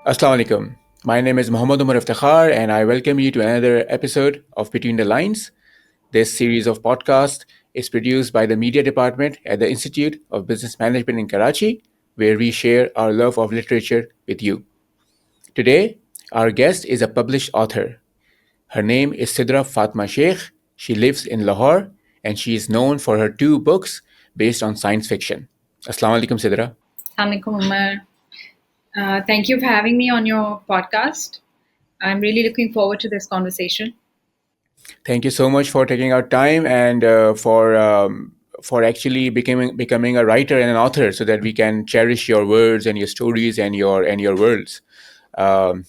Assalamu alaikum. My name is Muhammad Omar Iftikhar, and I welcome you to another episode of Between the Lines. This series of podcasts is produced by the Media Department at the Institute of Business Management in Karachi, where we share our love of literature with you. Today, our guest is a published author. Her name is Sidra Fatima Sheikh. She lives in Lahore, and she is known for her two books based on science fiction. Assalamu alaikum, Sidra. Assalamualaikum, Umar. Thank you for having me on your podcast. I'm really looking forward to this conversation. Thank you so much for taking our time and for actually becoming a writer and an author, so that we can cherish your words and your stories and your worlds. Um,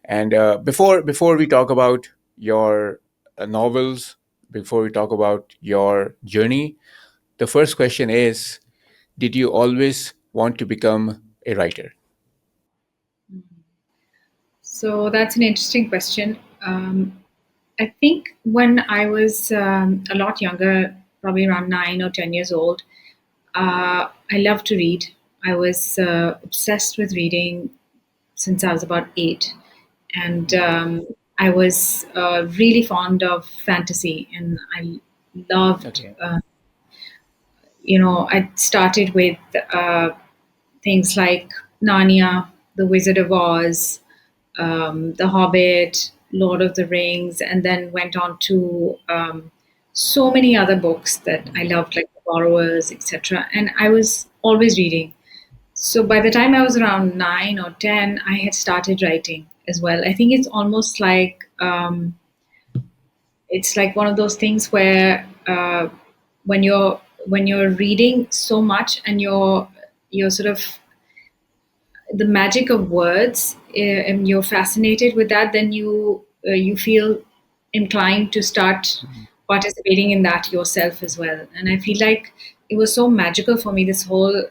and before we talk about your novels, before we talk about your journey, the first question is: did you always want to become a writer? So that's an interesting question. I think when I was a lot younger, probably around 9 or 10 years old, I loved to read. I was obsessed with reading since I was about 8. And I was really fond of fantasy, and I loved Okay. I started with things like Narnia, The Wizard of Oz, The Hobbit, Lord of the Rings, and then went on to so many other books that I loved, like The Borrowers, etc. And I was always reading. So by the time I was around 9 or 10, I had started writing as well. I think it's like one of those things where when you're reading so much and you're sort of the magic of words, and you're fascinated with that, then you feel inclined to start participating in that yourself as well. And I feel like it was so magical for me, this whole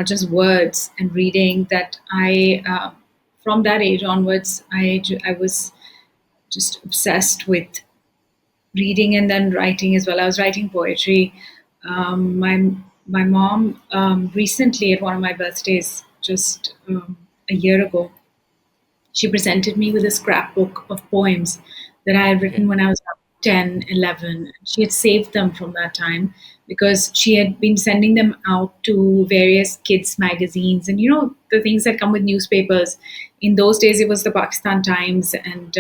just words and reading, that I from that age onwards, I was just obsessed with reading and then writing as well. I was writing poetry. My mom recently, at one of my birthdays, just a year ago, she presented me with a scrapbook of poems that I had written Okay. when I was about 10, 11. She had saved them from that time because she had been sending them out to various kids' magazines and, the things that come with newspapers. In those days, it was the Pakistan Times, and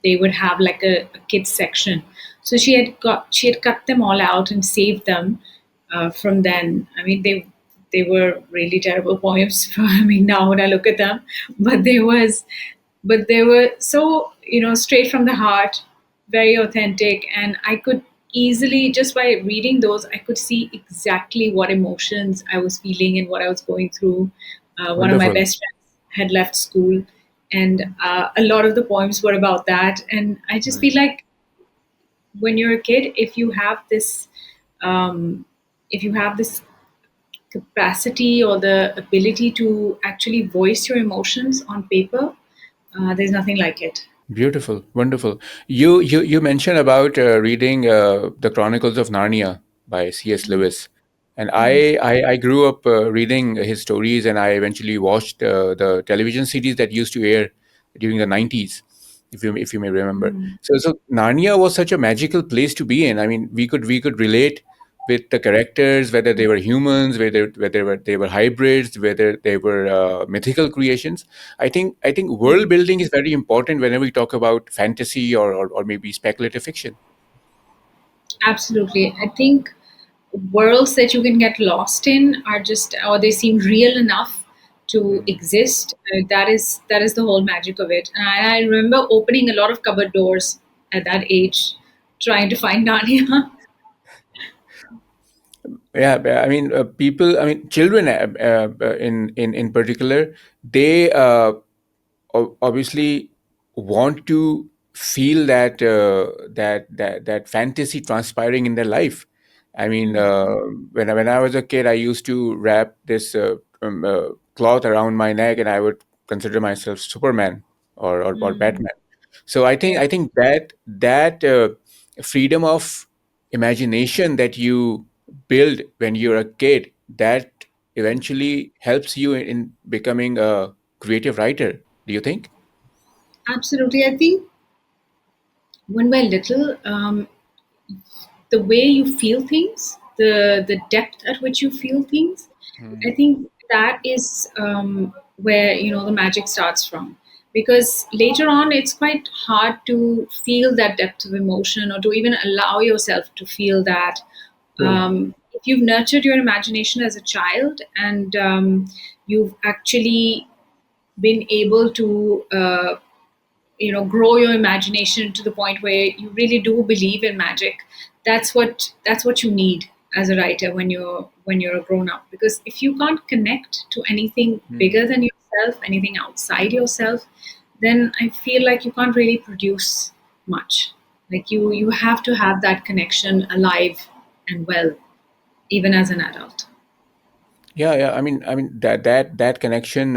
they would have like a kids section. So she had cut them all out and saved them from then. I mean, they were really terrible poems. I mean, now when I look at them, but they were so, straight from the heart, very authentic, and I could easily, just by reading those, I could see exactly what emotions I was feeling and what I was going through. One of my Wonderful. best friends had left school, and a lot of the poems were about that. And I just feel like when you're a kid, um, if you have this capacity or the ability to actually voice your emotions on paper, there's nothing like it. Beautiful, wonderful. You mentioned about reading the Chronicles of Narnia by C.S. Lewis, and I grew up reading his stories, and I eventually watched the television series that used to air during the 90s, if you may remember. So Narnia was such a magical place to be in. I mean, we could relate with the characters, whether they were humans, whether they were hybrids, whether they were mythical creations. I think world building is very important whenever we talk about fantasy or maybe speculative fiction. Absolutely. I think worlds that you can get lost in are just, or they seem real enough to Mhm. exist. That is the whole magic of it. And I remember opening a lot of cupboard doors at that age, trying to find Narnia. Yeah, I mean, people. I mean, children. In particular, they obviously want to feel that fantasy transpiring in their life. I mean, when I was a kid, I used to wrap this cloth around my neck, and I would consider myself Superman or Mm, Batman. So I think yeah. I think that freedom of imagination that you build when you're a kid, that eventually helps you in becoming creative writer. Do you think? Absolutely. I think when we're little, the way you feel things, the depth at which you feel things, I think that is where the magic starts from. Because later on, it's quite hard to feel that depth of emotion or to even allow yourself to feel that. If you've nurtured your imagination as a child and you've actually been able to grow your imagination to the point where you really do believe in magic, that's what you need as a writer when you're a grown up. Because if you can't connect to anything bigger than yourself, anything outside yourself, then I feel like you can't really produce much. Like you have to have that connection alive and well, even as an adult. Yeah, yeah. I mean that connection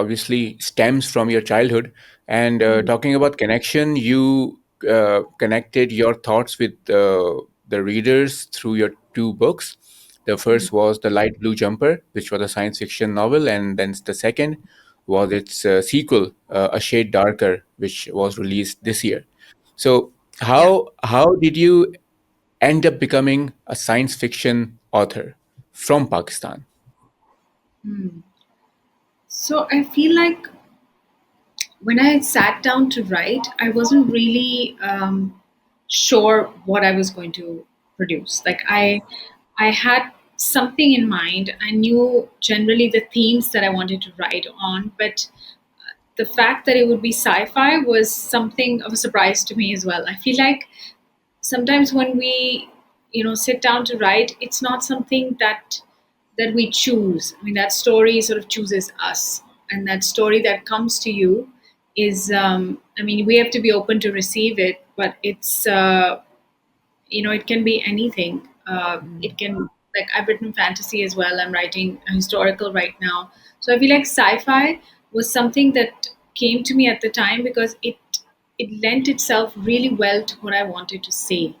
obviously stems from your childhood. And talking about connection, you connected your thoughts with the readers through your two books. The first was The Light Blue Jumper, which was a science fiction novel, and then the second was its sequel, A Shade Darker, which was released this year. So Yeah. how did you end up becoming a science fiction author from Pakistan? So I feel like when I sat down to write, I wasn't really sure what I was going to produce. Like I had something in mind. I knew generally the themes that I wanted to write on, but the fact that it would be sci-fi was something of a surprise to me as well. I feel like sometimes when we sit down to write, it's not something that we choose. I mean, that story sort of chooses us, and that story that comes to you is I mean, we have to be open to receive it, but it's it can be anything. It can, like, I've written fantasy as well. I'm writing a historical right now. So I feel like sci-fi was something that came to me at the time because it lent itself really well to what I wanted to say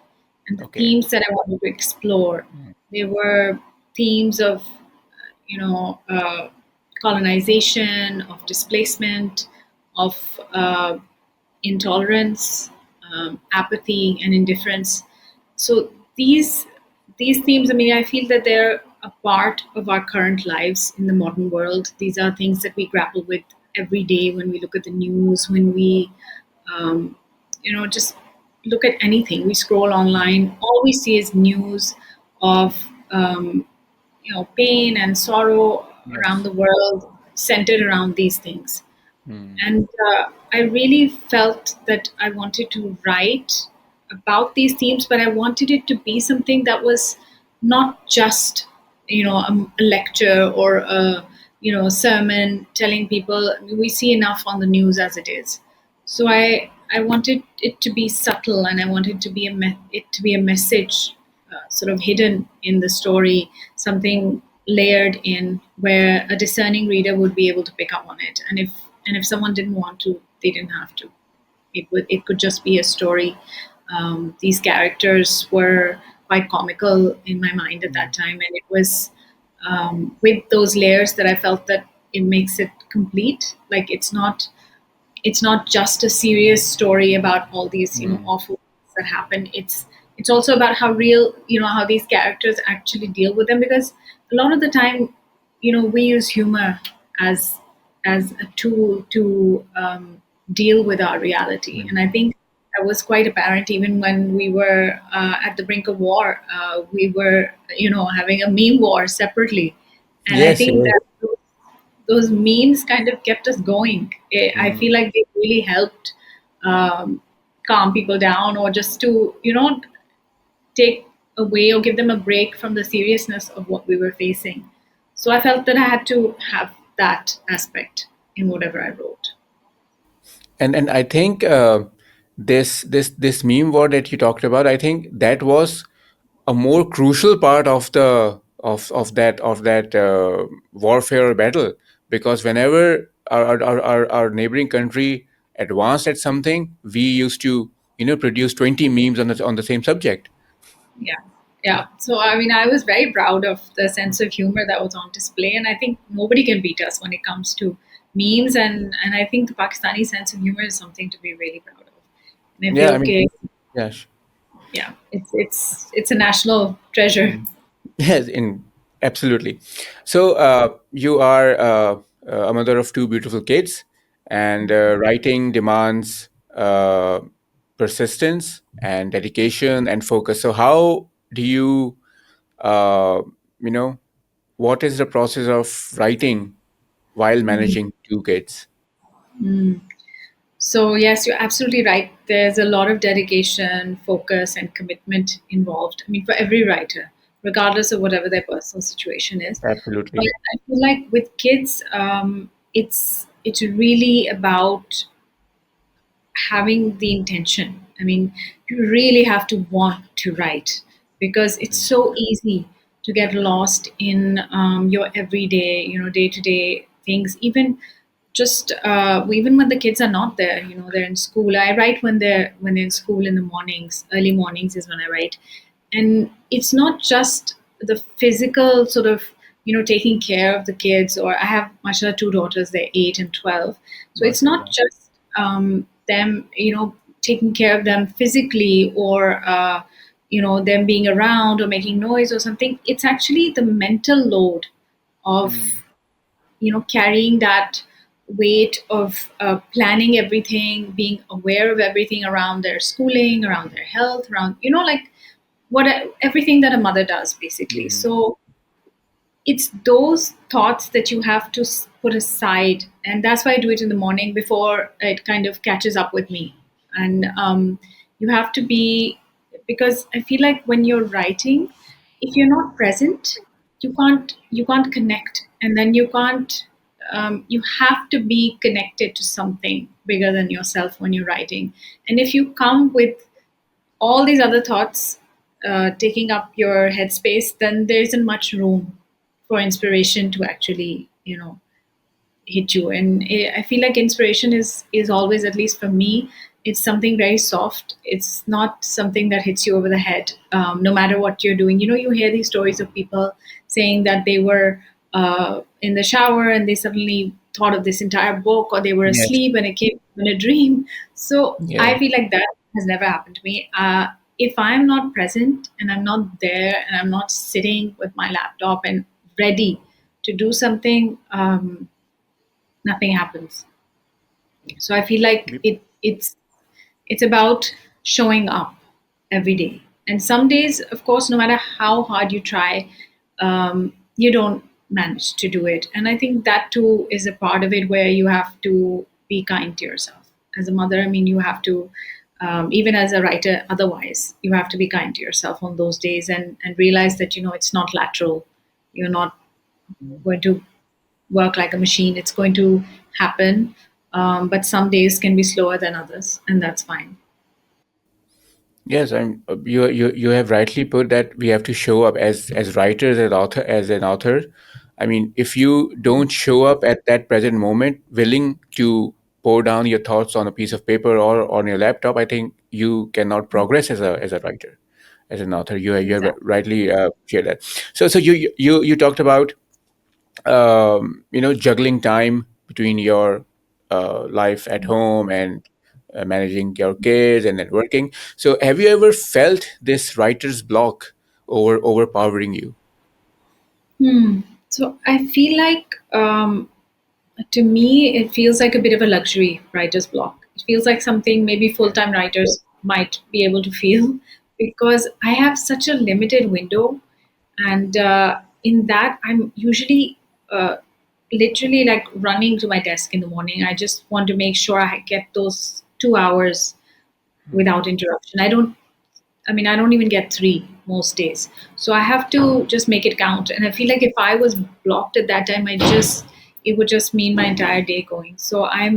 and the Okay. themes that I wanted to explore. They were themes of colonization, of displacement, of intolerance, apathy, and indifference. So these themes, I mean, I feel that they're a part of our current lives in the modern world. These are things that we grapple with every day when we look at the news, when we um, just look at anything. We scroll online, all we see is news of pain and sorrow around Yes. the world centered around these things. Hmm. And I really felt that I wanted to write about these themes, but I wanted it to be something that was not just, a lecture or a sermon telling people. I mean, we see enough on the news as it is. So I wanted it to be subtle, and I wanted to be it to be a message sort of hidden in the story, something layered in where a discerning reader would be able to pick up on it. And if someone didn't want to, they didn't have to. It could just be a story. These characters were quite comical in my mind at that time, and it was with those layers that I felt that it makes it complete. Like it's not just a serious story about all these awful things that happen. It's also about how real, how these characters actually deal with them, because a lot of the time, we use humor as as a tool to deal with our reality. And I think that was quite apparent even when we were at the brink of war. We were having a meme war separately, and I Yes, think yes. that those memes kind of kept us going. I Mm. feel like they really helped um, calm people down, or just to take away or give them a break from the seriousness of what we were facing. So I felt that I had to have that aspect in whatever I wrote. And I think this meme war that you talked about, I think that was a more crucial part of the of that warfare or battle, because whenever our neighboring country advanced at something, we used to produce 20 memes on the same subject. Yeah. Yeah. So, I mean, I was very proud of the sense of humor that was on display. And I think nobody can beat us when it comes to memes, and I think the Pakistani sense of humor is something to be really proud of. And I Yeah, feel I mean, okay, yeah. yeah, it's a national treasure. Yes, in absolutely. So you are a mother of two beautiful kids, and writing demands persistence and dedication and focus. So how do you, uh, you know, what is the process of writing while Mm. managing two kids? Mm. So, yes, you're absolutely right. There's a lot of dedication, focus, and commitment involved. I mean, for every writer, regardless of whatever their personal situation is. But Absolutely. I feel like with kids, it's really about having the intention. I mean, you really have to want to write because it's so easy to get lost in your everyday, day to day things. Even when the kids are not there, they're in school. I write when they're in school in the mornings. Early mornings is when I write, and it's not just the physical sort of taking care of the kids. Or I have mashallah two daughters, they're 8 and 12, so it's not MashaAllah. just them taking care of them physically, or them being around or making noise or something. It's actually the mental load of Hmm. carrying that weight of planning everything, being aware of everything around their schooling, around their health, around like what everything that a mother does basically. Hmm. So it's those thoughts that you have to put aside, and that's why I do it in the morning before it kind of catches up with me. And you have to be, because I feel like when you're writing, if you're not present, you can't connect, and then you have to be connected to something bigger than yourself when you're writing. And if you come with all these other thoughts taking up your headspace, then there isn't much room for inspiration to actually, hit you. And I feel like inspiration is always, at least for me, it's something very soft. It's not something that hits you over the head, no matter what you're doing. You hear these stories of people saying that they were in the shower and they suddenly thought of this entire book, or they were Yes. asleep and it came in a dream. So Yeah. I feel like that has never happened to me. If I'm not present and I'm not there and I'm not sitting with my laptop and ready to do something, nothing happens. So I feel like it's about showing up every day. And some days, of course, no matter how hard you try, you don't manage to do it. And I think that too is a part of it, where you have to be kind to yourself. As a mother, I mean, you have to, even as a writer, otherwise, you have to be kind to yourself on those days, and realize that, it's not lateral. You're not going to work like a machine. It's going to happen, but some days can be slower than others, and that's fine. Yes, you have rightly put that we have to show up as writers, as an author. I mean, if you don't show up at that present moment, willing to pour down your thoughts on a piece of paper or on your laptop, I think you cannot progress as a writer, as an author. You have Exactly. rightly shared that. So you talked about juggling time between your life at home and managing your kids and then working. So have you ever felt this writer's block overpowering you? Hmm. So I feel like, to me, it feels like a bit of a luxury writer's block. It feels like something maybe full Okay. time writers might be able to feel, because I have such a limited window. And in that, I'm usually literally like running to my desk in the morning. I just want to make sure I get those 2 hours without interruption. I don't even get three most days. So I have to just make it count. And I feel like if I was blocked at that time, it would just mean my entire day going. So I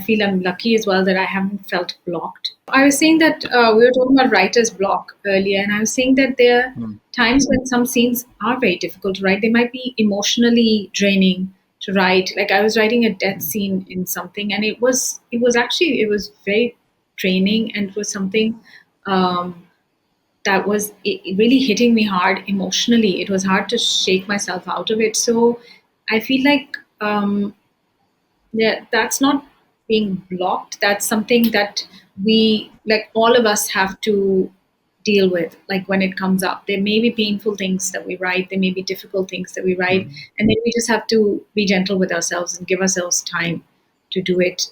feel I'm lucky as well that I haven't felt blocked. I was saying that we were talking about writer's block earlier, and I was saying that there are Hmm. times when some scenes are very difficult to write. They might be emotionally draining to write. Like I was writing a death scene in something, and it was very draining, and it was something um, that was really hitting me hard emotionally. It was hard to shake myself out of it. So I feel like yeah, that's not being blocked. That's something that we, like all of us, have to deal with. Like when it comes up, there may be painful things that we write, there may be difficult things that we write, Mm. and then we just have to be gentle with ourselves and give ourselves time to do it.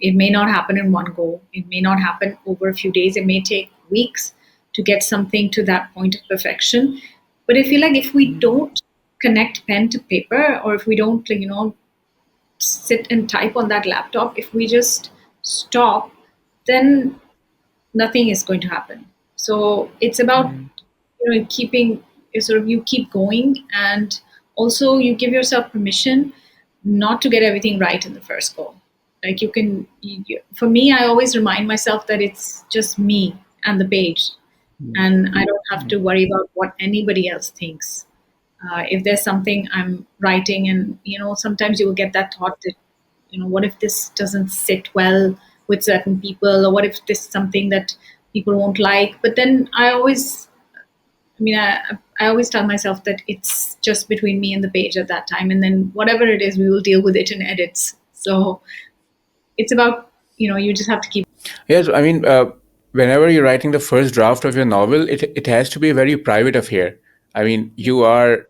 It may not happen in one go, it may not happen over a few days, it may take weeks to get something to that point of perfection. But I feel like if we don't connect pen to paper, or if we don't, sit and type on that laptop, if we just stop, then nothing is going to happen. So it's about, Mm. keeping, sort of, you keep going, and also you give yourself permission not to get everything right in the first go. Like for me, I always remind myself that it's just me and the page, Mm. and I don't have to Mm. worry about what anybody else thinks. If there's something I'm writing, and sometimes you will get that thought that, what if this doesn't sit well with certain people, or what if this is something that people won't like? But then I always tell myself that it's just between me and the page at that time, and then whatever it is, we will deal with it in edits. So it's about, you just have to keep. Yes, I mean, whenever you're writing the first draft of your novel, it has to be a very private affair. I mean, you are,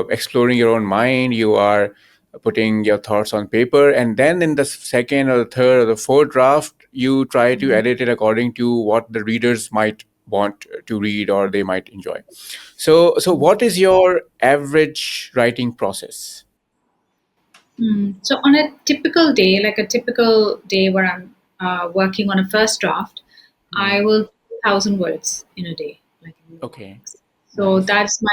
exploring your own mind. You are putting your thoughts on paper, and then in the second or the third or the fourth draft, you try to edit it according to what the readers might want to read or they might enjoy. So what is your average writing process? So on a typical day, like a typical day where I'm working on a first draft, I Mm. will do 1,000 words in a day, like in the Okay, mornings. So nice. that's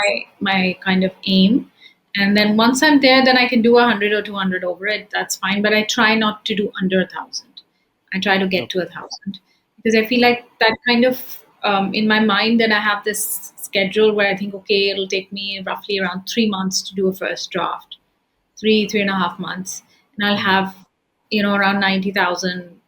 my kind of aim. And then once I'm there, then I can do 100 or 200 over it. That's fine. But I try not to do under 1,000. I try to get to Okay. 1,000, because I feel like that kind of, in my mind, then I have this schedule where I think, okay, it'll take me roughly around 3 months to do a first draft, 3.5 months, and I'll Mm. have, around 90,000,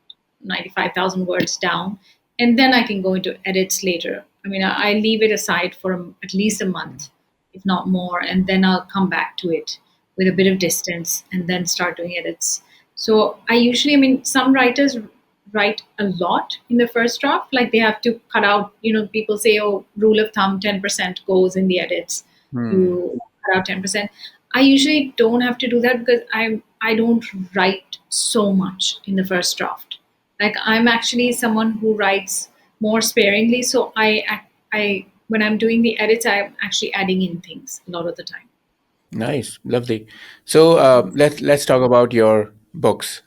95,000 words down, and then I can go into edits later. I mean, I leave it aside for at least a Mm. month, if not more, and then I'll come back to it with a bit of distance and then start doing edits. So I usually, I mean, some writers write a lot in the first draft, like they have to cut out, people say, oh, rule of thumb, 10% goes in the edits. Hmm. You cut out 10%. I usually don't have to do that because I don't write so much in the first draft. Like I'm actually someone who writes more sparingly, so I when I'm doing the edits, I'm actually adding in things a lot of the time. Nice, lovely. So let's talk about your books.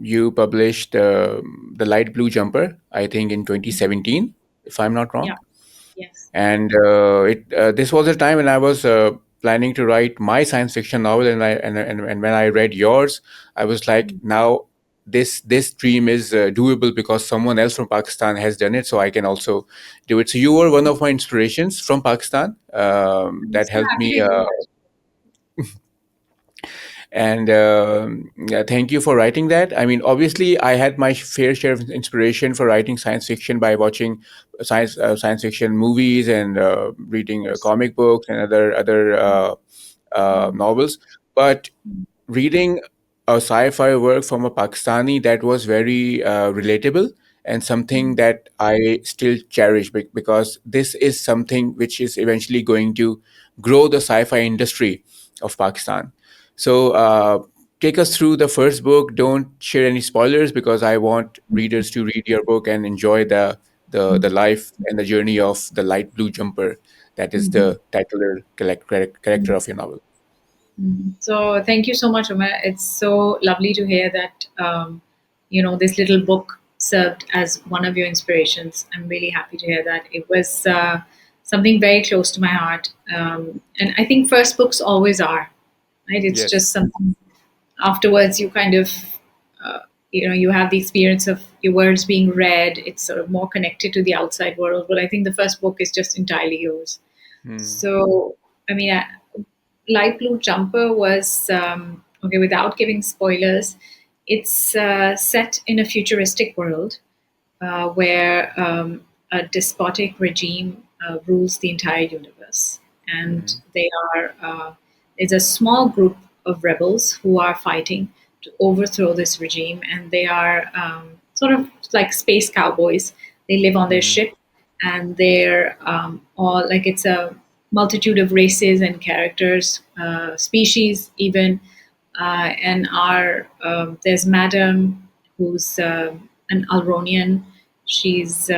You published the Light Blue Jumper, I think, in 2017, if I'm not wrong. Yeah. Yes. And it this was a time when I was planning to write my science fiction novel, and when I read yours, I was like, now this dream is doable because someone else from Pakistan has done it, so I can also do it. So you were one of my inspirations from Pakistan I'm that so helped happy me. to hear that. And yeah, thank you for writing that. I mean, obviously, I had my fair share of inspiration for writing science fiction by watching science fiction movies and reading comic books and other novels. But reading a sci-fi work from a Pakistani, that was very relatable and something that I still cherish because this is something which is eventually going to grow the sci-fi industry of Pakistan. So take us through the first book. Don't share any spoilers because I want readers to read your book and enjoy the life and the journey of the light blue jumper. That is the titular character of your novel. So thank you so much, Umar. It's so lovely to hear that this little book served as one of your inspirations. I'm really happy to hear that. It was something very close to my heart, and I think first books always are, right? It's Yes. just something. Afterwards, you kind of you have the experience of your words being read. It's sort of more connected to the outside world, but I think the first book is just entirely yours. Hmm. So I mean, Light Blue Jumper was, okay, without giving spoilers, it's set in a futuristic world where a despotic regime rules the entire universe. And Hmm. they are it's a small group of rebels who are fighting to overthrow this regime, and they are sort of like space cowboys. They live on their Mm-hmm. ship, and they're all like it's a multitude of races and characters, species even, and our there's Madam, who's an Alronian. She's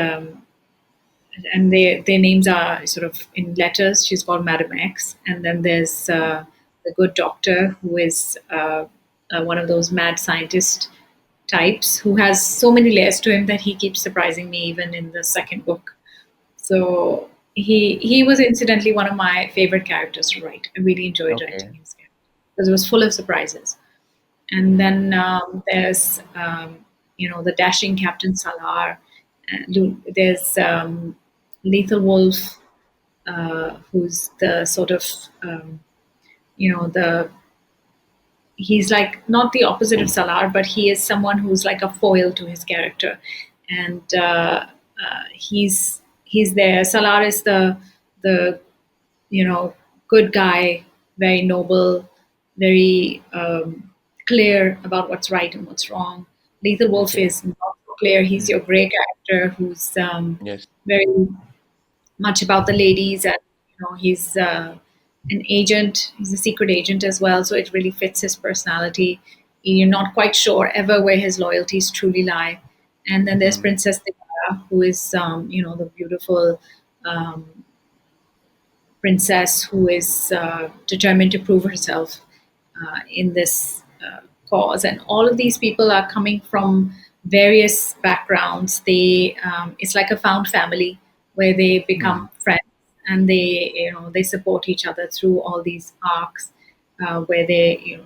and their names are sort of in letters. She's called Madam X, and then there's the good doctor, who is one of those mad scientist types who has so many layers to him that he keeps surprising me even in the second book. So he was incidentally one of my favorite characters to write. I really enjoyed writing Okay. his character because it was full of surprises. And Mm-hmm. then there's the dashing Captain Salar. And there's Lethal Wolf, who's the sort of the he's like not the opposite of Salar, but he is someone who's like a foil to his character, and he's there. Salar is the good guy, very noble, very clear about what's right and what's wrong. Lethal Wolf Okay. is not so clear. He's Mm. your gray character who's Yes. very much about the ladies, and he's an agent. He's a secret agent as well, so it really fits his personality. You're not quite sure ever where his loyalties truly lie. And then there's Mm. Princess Diana, who is the beautiful um, princess who is determined to prove herself in this cause. And all of these people are coming from various backgrounds. It's like a found family where they Mm. become friends, and they support each other through all these arcs where they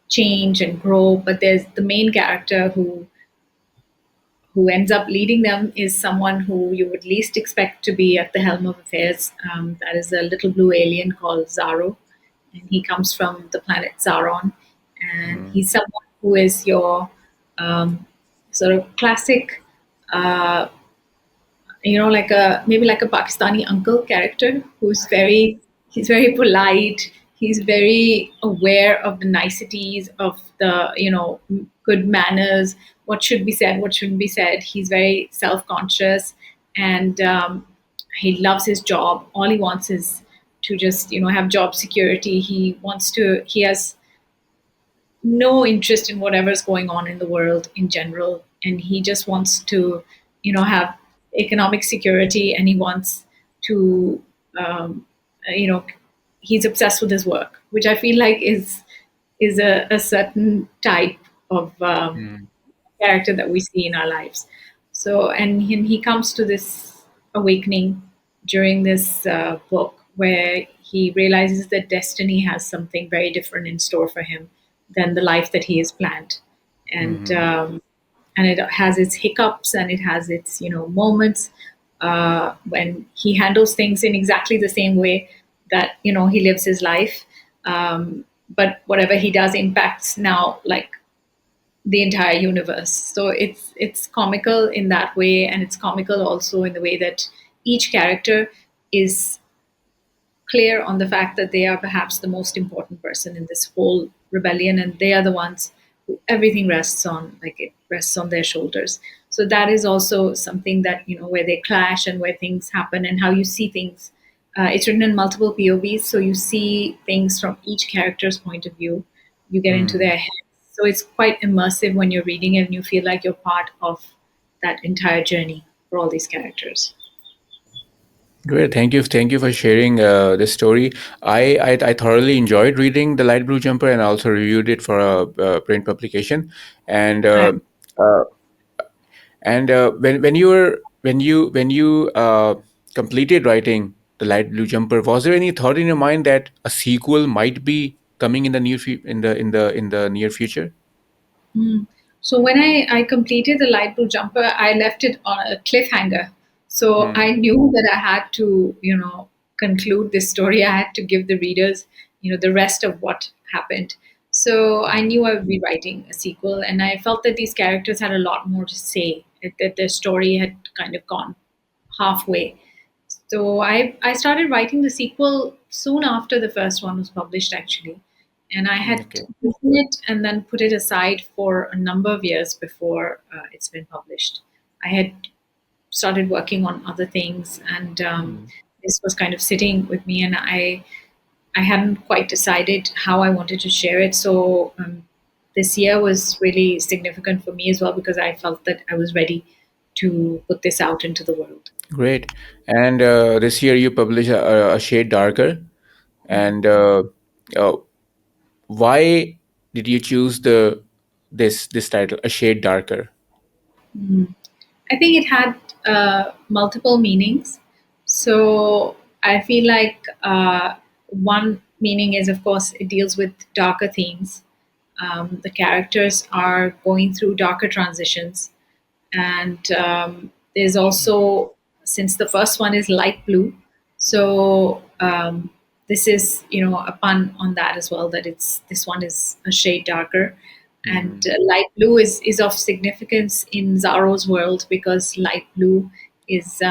change and grow. But there's the main character who ends up leading them is someone who you would least expect to be at the helm of affairs. That is a little blue alien called Zaro, and he comes from the planet Zaron, and Mm. he's someone who is your um, sort of classic uh, like a maybe like a Pakistani uncle character who's he's very polite. He's very aware of the niceties of the good manners, what should be said, what shouldn't be said. He's very self conscious, and he loves his job. All he wants is to just have job security. He has no interest in whatever's going on in the world in general, and he just wants to have economic security, and he wants to um, you know he's obsessed with his work, which I feel like is a certain type of Mm. character that we see in our lives. So, and he comes to this awakening during this book where he realizes that destiny has something very different in store for him than the life that he has planned, and Mm-hmm. it has its hiccups and it has its moments when he handles things in exactly the same way that he lives his life. But whatever he does impacts now like the entire universe. So it's comical in that way, and it's comical also in the way that each character is clear on the fact that they are perhaps the most important person in this whole rebellion, and they are the ones who everything rests on, like it rests on their shoulders. So that is also something that where they clash and where things happen and how you see things. It's written in multiple povs, so you see things from each character's point of view. You get into Mm. their heads, so it's quite immersive when you're reading it, and you feel like you're part of that entire journey for all these characters. Great. Thank you for sharing this story. I thoroughly enjoyed reading The Light Blue Jumper, and also reviewed it for a print publication. And uh, when you were when you completed writing The Light Blue Jumper, was there any thought in your mind that a sequel might be coming in the in the near future? Mm. So when I completed the light blue jumper, I left it on a cliffhanger. So Hmm. I knew that I had to, conclude this story. I had to give the readers, the rest of what happened. So I Hmm. knew I would be writing a sequel, and I felt that these characters had a lot more to say. That their story had kind of gone halfway, So I started writing the sequel soon after the first one was published, actually. And I had Okay. written it and then put it aside for a number of years before it's been published. I had started working on other things, and Mm. this was kind of sitting with me, and I hadn't quite decided how I wanted to share it. So this year was really significant for me as well because I felt that I was ready to put this out into the world. Great. And this year you publish a shade darker. And uh, why did you choose this title, a shade darker? Mm. I think it had multiple meanings. So I feel like one meaning is, of course, it deals with darker themes. The characters are going through darker transitions. And there's also, since the first one is light blue, so this is, a pun on that as well, that it's this one is a shade darker. And Mm. light blue is of significance in Zaro's world because light blue is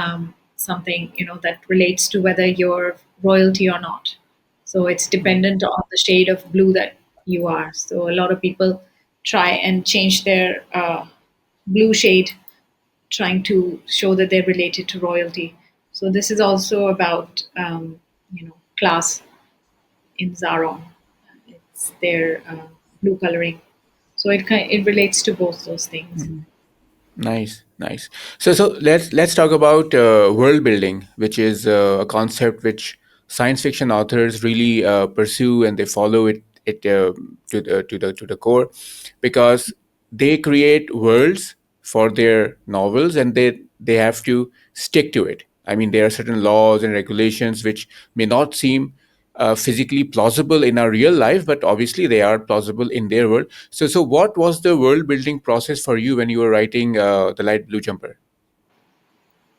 something, that relates to whether you're royalty or not. So it's Mm. dependent on the shade of blue that you are. So a lot of people try and change their blue shade, trying to show that they're related to royalty. So this is also about class in Zaron. It's their blue coloring. So it relates to both those things. Nice, nice. So let's talk about world building, which is a concept which science fiction authors really pursue, and they follow it to the core, because they create worlds for their novels, and they have to stick to it. I mean, there are certain laws and regulations which may not seem physically plausible in our real life, but obviously they are plausible in their world. So what was the world building process for you when you were writing the Light Blue Jumper?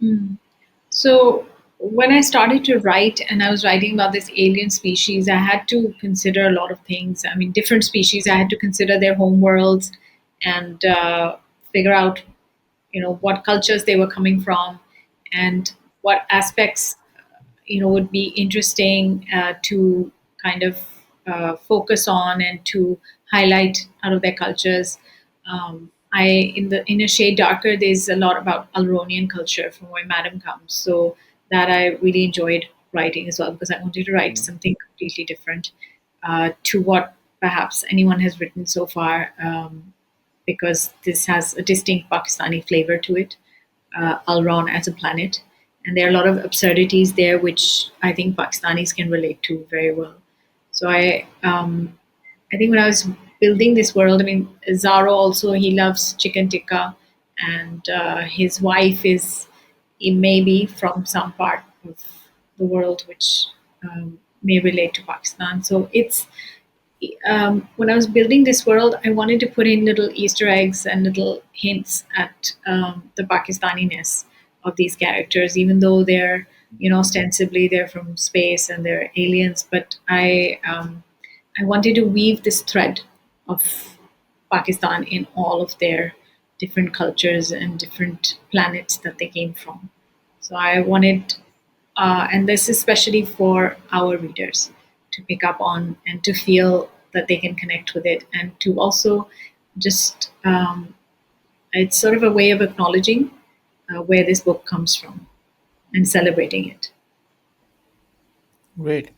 Mm. So when I started to write and I was writing about this alien species, I had to consider a lot of things. I mean, different species, I had to consider their home worlds and figure out, what cultures they were coming from and what aspects would be interesting to kind of focus on and to highlight out of their cultures. I in a shade darker, there's a lot about Alronian culture from where Madam comes, so that I really enjoyed writing as well because I wanted to write Mm. something completely different to what perhaps anyone has written so far, because this has a distinct Pakistani flavor to it, Alron as a planet. And there are a lot of absurdities there, which I think Pakistanis can relate to very well. So I think when I was building this world, I mean, Zaro also, he loves chicken tikka, and his wife is maybe from some part of the world which may relate to Pakistan. So it's when I was building this world, I wanted to put in little Easter eggs and little hints at the Pakistani-ness of these characters, even though they're, ostensibly they're from space and they're aliens. But I wanted to weave this thread of Pakistan in all of their different cultures and different planets that they came from. So I wanted, and this is especially for our readers to pick up on and to feel that they can connect with it, and to also just, it's sort of a way of acknowledging where this book comes from and celebrating it. Great.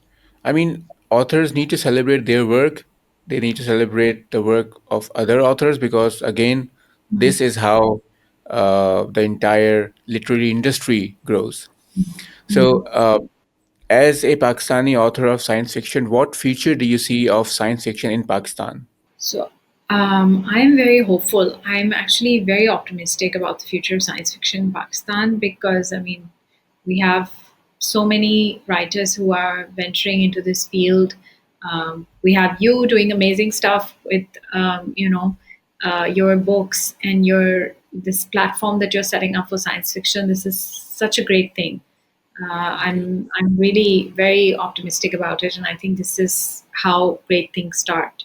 I mean, authors need to celebrate their work. They need to celebrate the work of other authors, because, again, this is how the entire literary industry grows. So, as a Pakistani author of science fiction, what future do you see of science fiction in Pakistan? So I am very hopeful. I'm actually very optimistic about the future of science fiction in Pakistan because, I mean, we have so many writers who are venturing into this field. We have you doing amazing stuff with, your books and your this platform that you're setting up for science fiction. This is such a great thing. Thank you. I'm really very optimistic about it, and I think this is how great things start.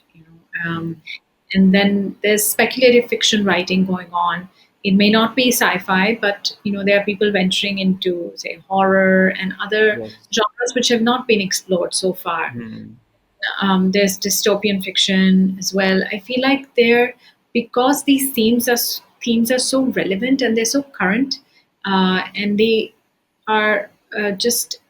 And then there's speculative fiction writing going on, it may not be sci-fi, but there are people venturing into, say, horror and other Yes. genres which have not been explored so far. Hmm. There's dystopian fiction as well. I feel like they're because these themes are so relevant and they're so current, and they are just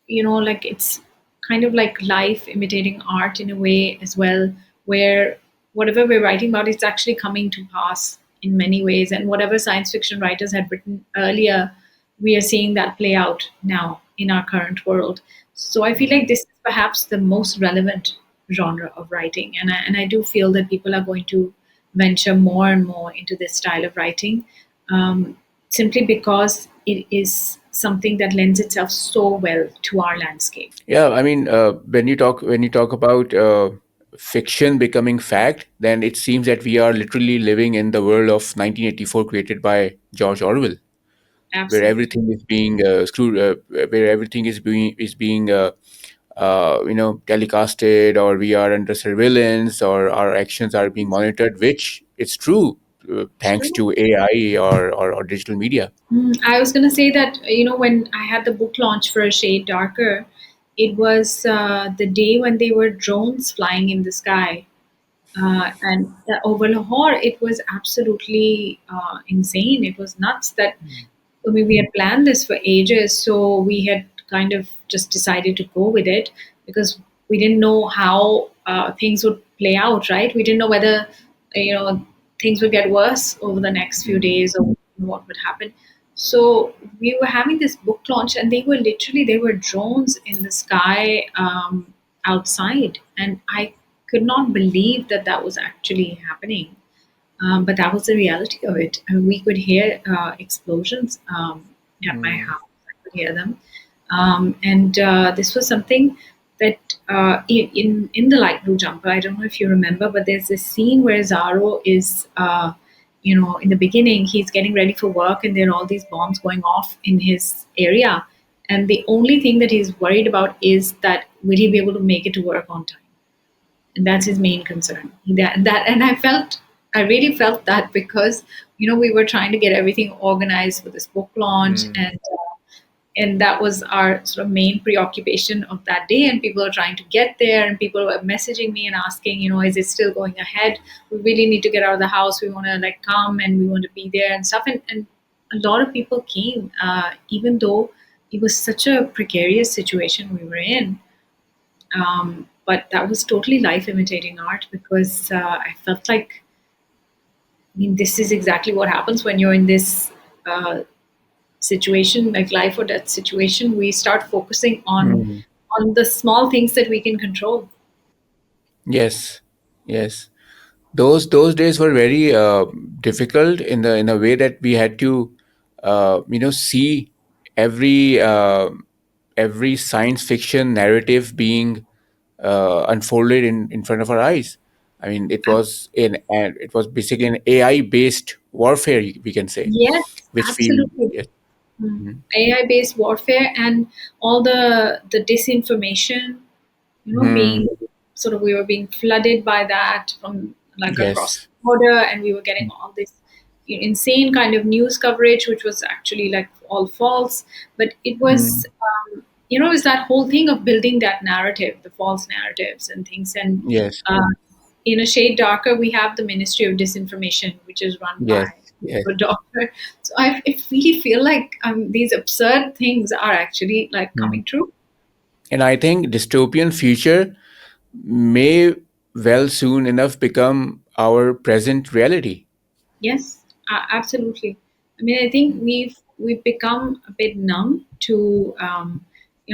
like it's kind of like life imitating art in a way as well, where whatever we're writing about it's actually coming to pass in many ways, and whatever science fiction writers had written earlier, we are seeing that play out now in our current world. So I feel like Hmm. this is perhaps the most relevant genre of writing, and I do feel that people are going to venture more and more into this style of writing, simply because it is something that lends itself so well to our landscape. Yeah, I mean, when you talk about fiction becoming fact, then it seems that we are literally living in the world of 1984, created by George Orwell, where Absolutely. everything is being where everything is being telecasted, or we are under surveillance, or our actions are being monitored, which it's true, It's thanks true. to AI or digital media. I was going to say that, when I had the book launch for A Shade Darker, it was the day when they were drones flying in the sky. And over Lahore, it was absolutely insane. It was nuts that, I mean, we had planned this for ages, so we had kind of just decided to go with it because we didn't know how things would play out, right? We didn't know whether, things would get worse over the next few Mm. days or what would happen. So we were having this book launch, and they were drones in the sky outside, and I could not believe that that was actually happening. But that was the reality of it. We could hear explosions at my Mm. house. I could hear them, and this was something that in the light blue jumper. I don't know if you remember, but there's this scene where Zaro is, in the beginning, he's getting ready for work, and there are all these bombs going off in his area, and the only thing that he's worried about is that will he be able to make it to work on time, and that's his main concern. And I really felt that because we were trying to get everything organized for this book launch, Mm. and that was our sort of main preoccupation of that day. And people are trying to get there, and people were messaging me and asking, is it still going ahead? We really need to get out of the house. We want to like come and we want to be there and stuff. And a lot of people came, even though it was such a precarious situation we were in. But that was totally life imitating art because I felt like, I mean, this is exactly what happens when you're in this uh, situation, like life or death situation. We start focusing Mm. on the small things that we can control. Yes, yes. Those days were very difficult in a way that we had to see every every science fiction narrative being unfolded in front of our eyes. I mean, it was basically an AI based warfare, we can say, Yes, which we absolutely. yes. Mhm. AI-based warfare and all the disinformation, being Hmm. sort of we were being flooded by that from like across the Yes. border, and we were getting all this insane kind of news coverage, which was actually like all false. But it Mm. was, it was that whole thing of building that narrative, the false narratives and things. And Yes. uh, in A Shade Darker, we have the Ministry of Disinformation, which is run Yes. by Yes. a doctor. So I really feel like these absurd things are actually like Mm. coming true. And I think dystopian future may well soon enough become our present reality. Yes, absolutely. I mean, I think we've become a bit numb to,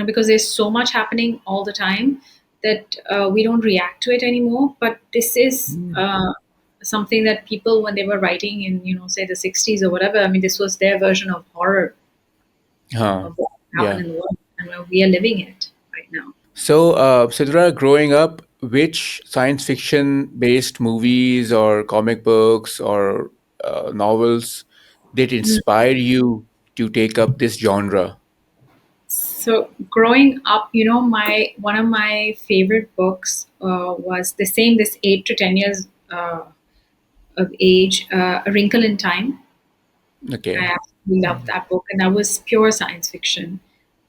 because there's so much happening all the time that we don't react to it anymore. But this is Mm. something that people, when they were writing in, say the '60s or whatever, I mean, this was their version of horror Huh. of what happened Yeah. in the world, and we are living it right now. So, Sidra, growing up, which science fiction based movies or comic books or novels did inspire you to take up this genre? So growing up, my one of my favorite books was the same. This 8 to 10 years of age, A Wrinkle in Time. I Okay. absolutely loved that book, and that was pure science fiction,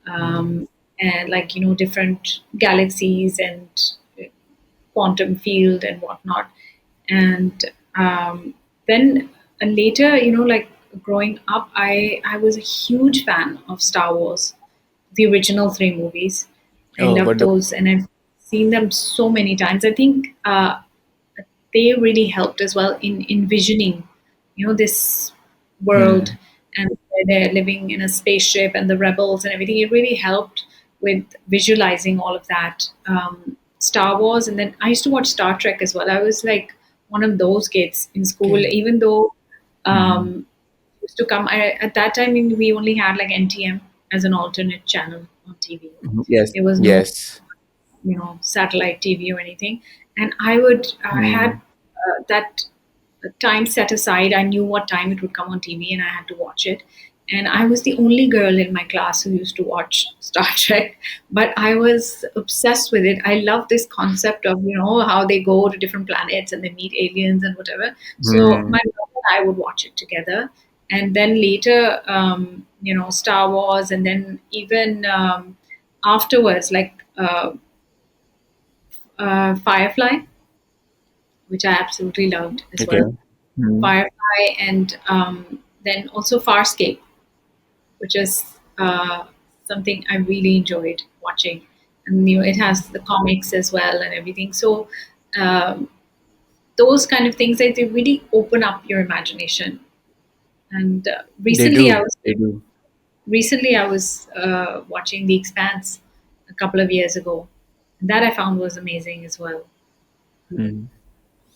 and like different galaxies and quantum field and whatnot. And then later, like growing up, I was a huge fan of Star Wars, the original three movies. I Oh, loved wonderful. those, and I've seen them so many times. I think they really helped as well in envisioning, this world, Hmm. and where they're living in a spaceship and the rebels and everything. It really helped with visualizing all of that. Star Wars, and then I used to watch Star Trek as well. I was like one of those kids in school, Okay. even though Hmm. used to come. At that time, we only had like NTM as an alternate channel on TV. Yes. There was no Yes. satellite TV or anything. And I would had Hmm. that time set aside. I knew what time it would come on TV, and I had to watch it. And I was the only girl in my class who used to watch Star Trek, but I was obsessed with it. I love this concept of how they go to different planets and they meet aliens and whatever. So Hmm. my brother and I would watch it together, and then later, Star Wars, and then even afterwards, like Firefly, which I absolutely loved as Okay. well. Hmm. Firefly, and then also Farscape, which is something I really enjoyed watching. And it has the comics as well and everything. So um, those kind of things, they really open up your imagination. And They recently, I do. was They do. watching The Expanse a couple of years ago. And that I found was amazing as well. Hmm.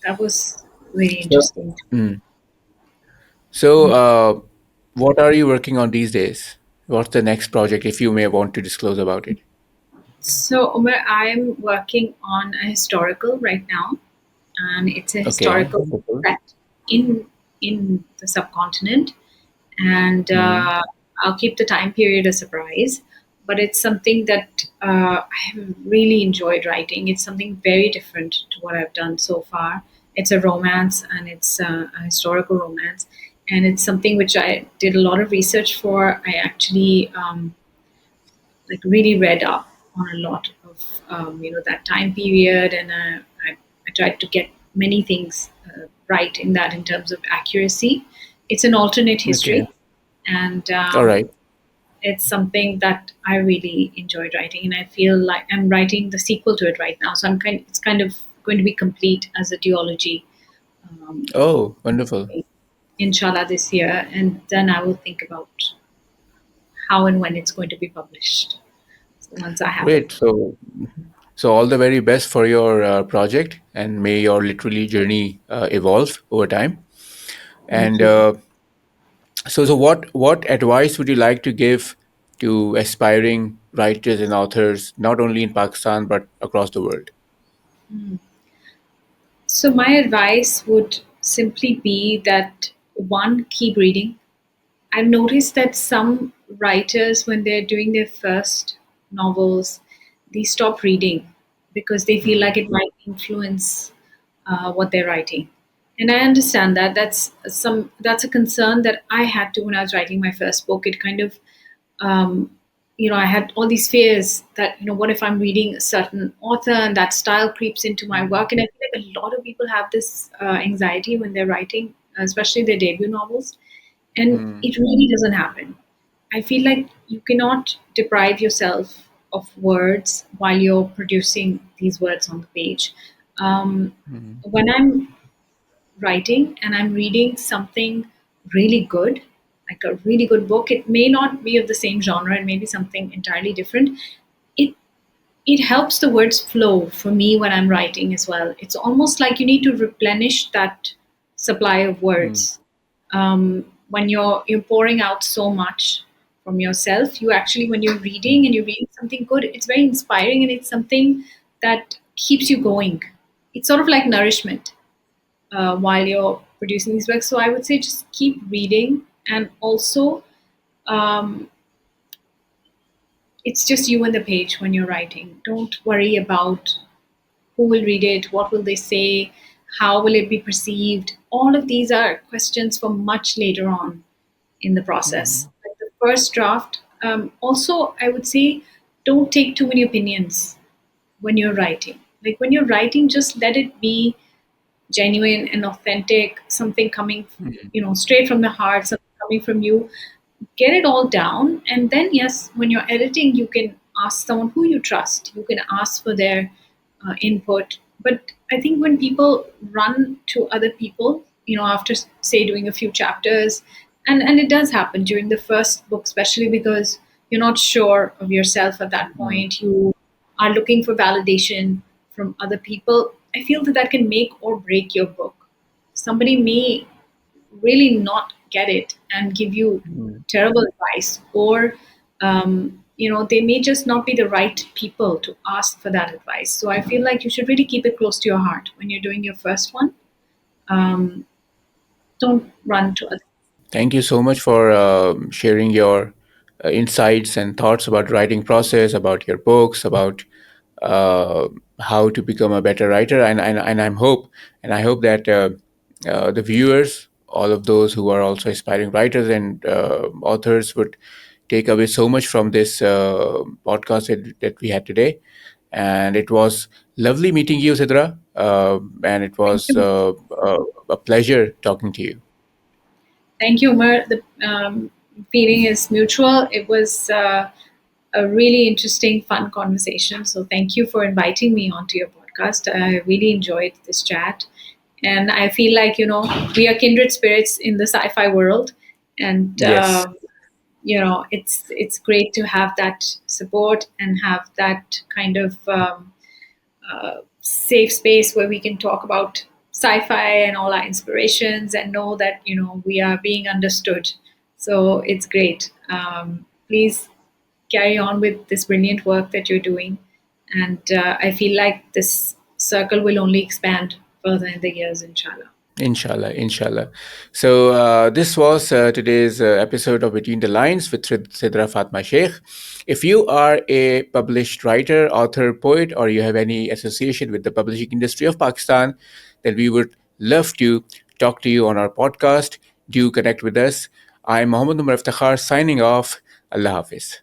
That was really So, interesting. hmm. So, what are you working on these days? What's the next project, if you may want to disclose about it? So, Umar, I'm working on a historical right now, and it's a Okay, historical wonderful. set in the subcontinent. And Hmm. I'll keep the time period a surprise, but it's something that I have really enjoyed writing. It's something very different to what I've done so far. It's a romance, and it's a historical romance, and it's something which I did a lot of research for. I actually like really read up on a lot of that time period, and I tried to get many things right in that, in terms of accuracy. It's an alternate Okay. history, and All right. it's something that I really enjoyed writing, and I feel like I'm writing the sequel to it right now. So it's kind of going to be complete as a duology, um, Oh, wonderful. inshallah, this year, and then I will think about how and when it's going to be published. So once I have it. Great. So all the very best for your project, and may your literary journey evolve over time. Thank And you. so what advice would you like to give to aspiring writers and authors, not only in Pakistan but across the world? So my advice would simply be that, one, keep reading. I've noticed that some writers, when they're doing their first novels, they stop reading because they feel like Hmm. it might influence what they're writing. And I understand that. That's a concern that I had to when I was writing my first book. It kind of um, I had all these fears that, what if I'm reading a certain author and that style creeps into my work? And I feel like a lot of people have this anxiety when they're writing, especially their debut novels. And Hmm. it really doesn't happen. I feel like you cannot deprive yourself of words while you're producing these words on the page. Hmm. When I'm writing and I'm reading something really good, like a really good book, it may not be of the same genre, it may be something entirely different. It it helps the words flow for me when I'm writing as well. It's almost like you need to replenish that supply of Hmm. words. When you're pouring out so much from yourself, you actually, when you're reading and you're reading something good, it's very inspiring, and it's something that keeps you going. It's sort of like nourishment while you're producing these works. So I would say just keep reading, and also um, it's just you and the page when you're writing. Don't worry about who will read it, what will they say, how will it be perceived. All of these are questions for much later on. in the process. Mhm. Like the first draft, also, I would say don't take too many opinions when you're writing. Like when you're writing, just let it be genuine and authentic, something coming, Mhm. straight from the heart, something coming from you. Get it all down, and then yes, when you're editing, you can ask someone who you trust. You can ask for their input. But I think when people run to other people, after say doing a few chapters, and it does happen during the first book, especially because you're not sure of yourself at that Mhm. point. You are looking for validation from other people. I feel that that can make or break your book. Somebody may really not get it and give you Mhm. terrible advice, or they may just not be the right people to ask for that advice. So I feel like you should really keep it close to your heart when you're doing your first one. um, don't run to others. Thank you so much for sharing your insights and thoughts about writing process, about your books, about uh, how to become a better writer. And I hope that the viewers, all of those who are also aspiring writers and authors, would take away so much from this podcast that we had today. And it was lovely meeting you, Sidra. And it Thank was you. a pleasure talking to you. Thank you, Umar. The feeling is mutual. It was a really interesting, fun conversation. So thank you for inviting me onto your podcast. I really enjoyed this chat. And I feel like, we are kindred spirits in the sci-fi world. And, Yes. it's great to have that support and have that kind of safe space where we can talk about sci-fi and all our inspirations and know that we are being understood. So it's great. Please carry on with this brilliant work that you're doing, and I feel like this circle will only expand further in the years, inshallah. Inshallah, inshallah. So this was today's episode of Between the Lines with Sidra Fatma Sheikh. If you are a published writer, author, poet, or you have any association with the publishing industry of Pakistan, then we would love to talk to you on our podcast. Do connect with us. I'm Muhammad Omar Iftikhar signing off. Allah Hafiz.